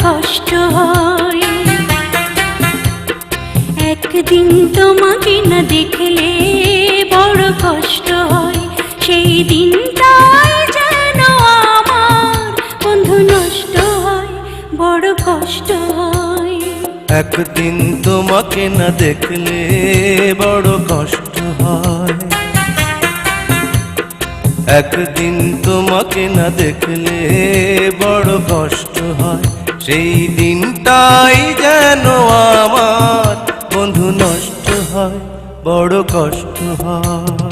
কষ্ট হয়। একদিন তোমাকে না দেখলে বড় কষ্ট হয়, সেই দিনটাই যেন আমার বন্ধু নষ্ট হয়, বড় কষ্ট হয়। একদিন তোমাকে না দেখলে বড় কষ্ট হয়, একদিন তোমাকে না দেখলে বড় কষ্ট হয়, সেই দিনটাই যেন আমার বন্ধু নষ্ট হয়, বড় কষ্ট হয়।